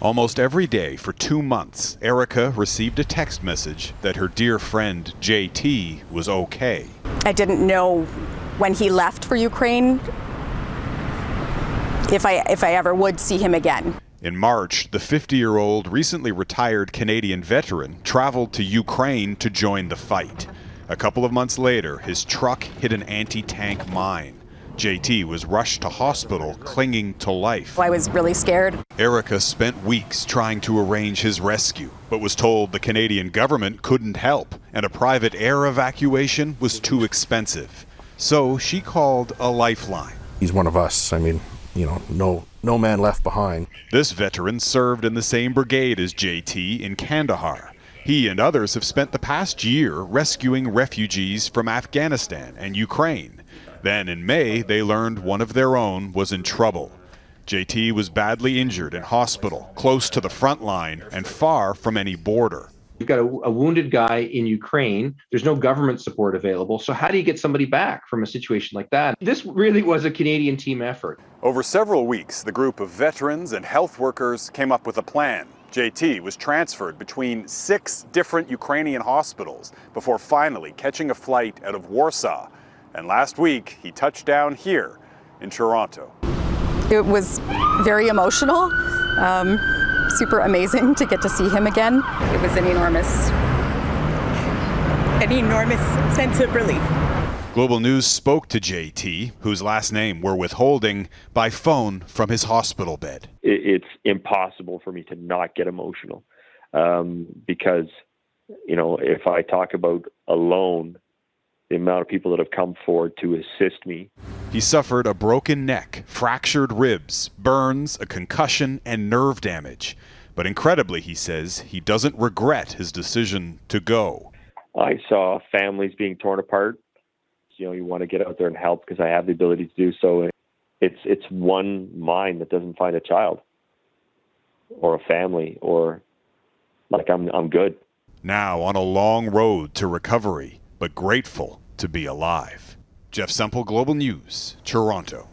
Almost every day for 2 months, Erica received a text message that her dear friend JT was okay. I didn't know when he left for Ukraine if I ever would see him again. In March, the 50-year-old recently retired Canadian veteran traveled to Ukraine to join the fight. A couple of months later, his truck hit an anti-tank mine. JT was rushed to hospital, clinging to life. I was really scared. Erica spent weeks trying to arrange his rescue, but was told the Canadian government couldn't help, and a private air evacuation was too expensive. So she called a lifeline. He's one of us. I mean, you know, no man left behind. This veteran served in the same brigade as JT in Kandahar. He and others have spent the past year rescuing refugees from Afghanistan and Ukraine. Then in May, they learned one of their own was in trouble. JT was badly injured in hospital, close to the front line and far from any border. You've got a wounded guy in Ukraine. There's no government support available. So how do you get somebody back from a situation like that? This really was a Canadian team effort. Over several weeks, the group of veterans and health workers came up with a plan. JT was transferred between 6 different Ukrainian hospitals before finally catching a flight out of Warsaw. And last week, he touched down here in Toronto. It was very emotional, super amazing to get to see him again. It was an enormous sense of relief. Global News spoke to JT, whose last name we're withholding, by phone from his hospital bed. It's impossible for me to not get emotional because, you know, if I talk about alone, the amount of people that have come forward to assist me. He suffered a broken neck, fractured ribs, burns, a concussion, and nerve damage. But incredibly, he says, he doesn't regret his decision to go. I saw families being torn apart. You know, you want to get out there and help because I have the ability to do so. It's one mind that doesn't find a child or a family, or like I'm good. Now on a long road to recovery, but grateful to be alive. Jeff Semple, Global News, Toronto.